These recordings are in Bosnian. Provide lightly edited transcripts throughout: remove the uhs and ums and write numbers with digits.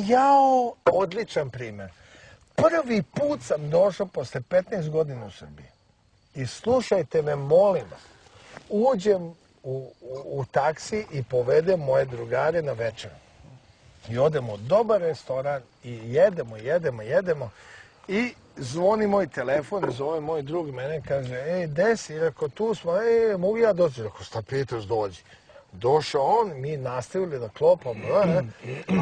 Jao, odličan primjer. Prvi put sam došao posle 15 godina u Srbiji. I slušajte me, molim vas. Uđem u taksi i povedem moje drugare na večer. I odemo u dobar restoran i jedemo. I zvoni moj telefon, zove moj drug mene, kaže, ej, gde si? Rekao, tu smo, mogu ja doći? Rekao, šta pitaš, dođi. Došao on, mi nastavili da klopamo,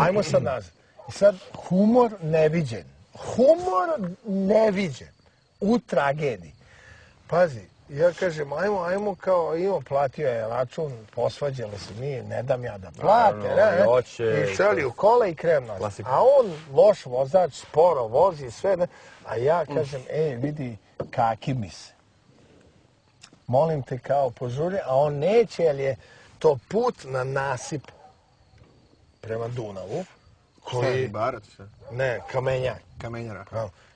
ajmo sad nazad. I sad, humor neviđen. U tragediji. Pazi, ja kažem, ajmo kao, platio je račun, posvađali se, ne dam ja da plate, i seli u kola i krem nazad. A on, loš vozač, sporo vozi, sve, a ja kažem, vidi, kaki mi se. Molim te kao požuri, a on neće, jer je to put na nasip prema Dunavu. Koji... Barat? Ne, Kamenjar. Kamenjara.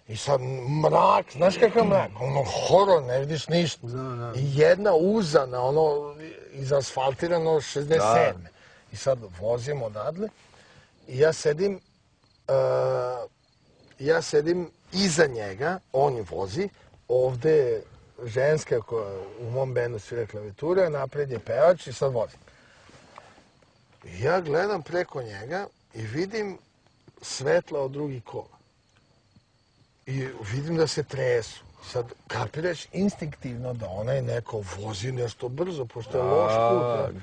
I sad mrak, znaš kakav mrak? Ono horor, ne vidiš ništa. I jedna uzana, ono, izasfaltirano 67. I sad vozimo odadle i ja sedim iza njega, on je vozi, ovde je ženska koja u mom bendu svira klavijature, napred je pevač i sad vozim. I ja gledam preko njega i vidim svetla od drugih kola. I vidim da se tresu. Sad kapiraš instinktivno da onaj neko vozi nešto brzo, pošto je loš put.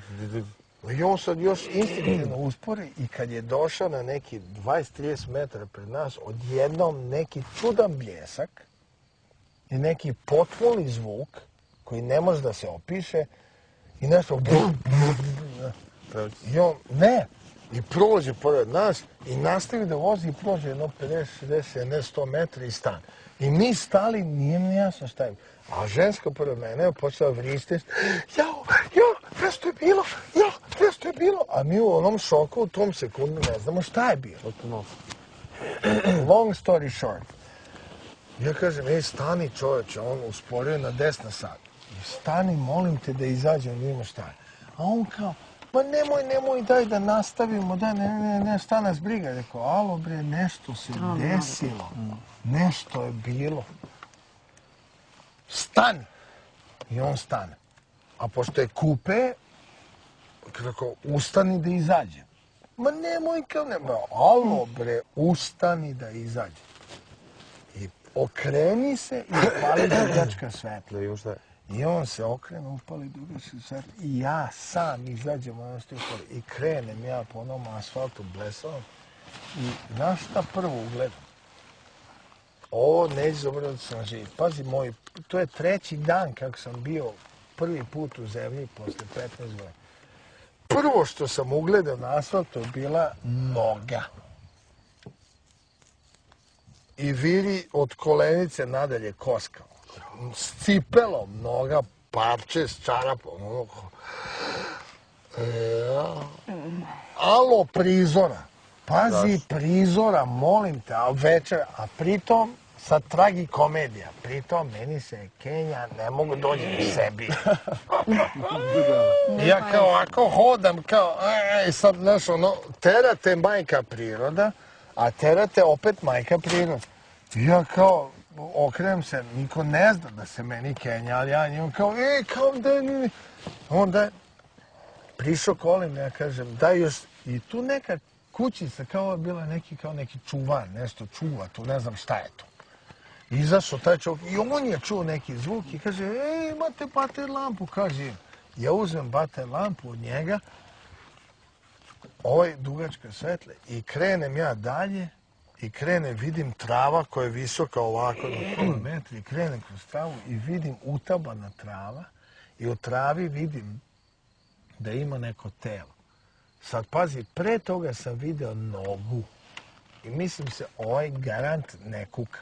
I on sad još instinktivno uspori i kad je došao na neki 20-30 metara pred nas, odjednom neki čudan bljesak i neki potpuni zvuk koji ne može da se opiše i nešto... I on, i prođe pored nas i nastavi da vozi i prođe jedno 50, 60, ne 100 metra i stane. I mi stali, nije mi jasno šta je. A ženska pored mene počela vrišti, jao, nešto je bilo. A mi u onom šoku u tom sekundu ne znamo šta je bilo. Long story short. Ja kažem, stani čoveče, on usporio na 10 na sat. Stani, molim te da izađem, vidimo šta je. A on kao, pa nemoj, daj da nastavimo, daj, ne, šta nas briga. Rekao, alo bre, nešto se desilo, nešto je bilo. Stani! I on stane. A pošto je kupe, rekao, ustani da izađe. Ma nemoj, kao alo bre, ustani da izađe. I okreni se i upali dugačka svetla. I on se okrene, upali dugačka svetla i ja sam izađem i krenem ja po onom asfaltu blesavom i znaš šta prvo ugledam? Ovo neće zaboraviti da sam živ. Pazi, to je 3. dan kako sam bio prvi put u zemlji posle 15 godina. Prvo što sam ugledao na asfaltu je bila noga. I viri od kolenice nadalje koska. S cipelom noga, parče s čarapom. Alo, prizora. Pazi, prizora, molim te, a večer, a pritom sad tragikomedija. Pritom meni se Kenja ne mogu doći u sebi. Ja kao ovako hodam, kao, sad, znaš, ono, terate majka priroda, a terate opet majka priroda. Ja kao, okrenem se, niko ne zna da se meni Kenja, ali ja njemu kao, onda prišao kolim, ja kažem, daj još, i tu neka kućica, kao je bila neki čuvar, nešto čuva, tu ne znam šta je to. Izašao taj čovjek i on je čuo neki zvuk i kaže, imate bater lampu, kaže. Ja uzmem bater lampu od njega, ovaj dugačka svetle i krenem ja dalje i vidim trava koja je visoka ovako do kilometra i krenem kroz travu i vidim utabana trava i u travi vidim da ima neko telo. Sad pazi, pre toga sam video nogu i mislim se ovaj garant ne kuka.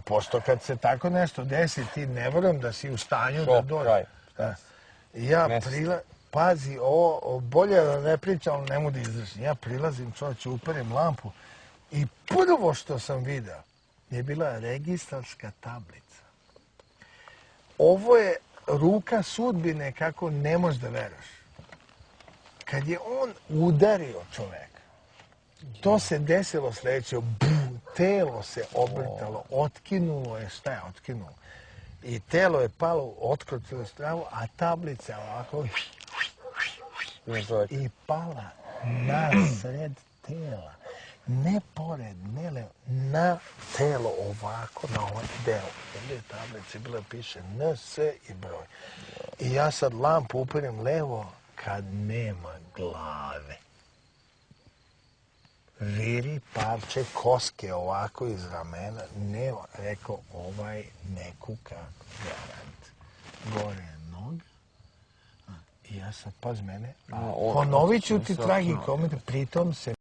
Pošto kad se tako nešto desi, ti ne verujem da si u stanju da dođe. Ja pazi, ovo bolje da ne pričam, ali ne mogu da izdržim. Ja prilazim, čovječe, uperem lampu i prvo što sam video je bila registarska tablica. Ovo je ruka sudbine kako ne možeš da veruješ. Kad je on udario čoveka, što se desilo sljedeće? Telo se obrtalo, otkinulo je, šta je otkinulo? I telo je palo, otkrotilo stravu, a tablica ovako i pala na sred tela. Ne pored, ne levo, na telo ovako, na ovaj deo. Ovdje je tablice, bilo piše NS i broj. I ja sad lampu upirem levo kad nema glave. Viri parče koske ovako iz ramena, nema, rekao, ovaj ne kuka, garant. Gore je noga. I ja sad, paz mene, ponovit ću ti tragikometar, pritom se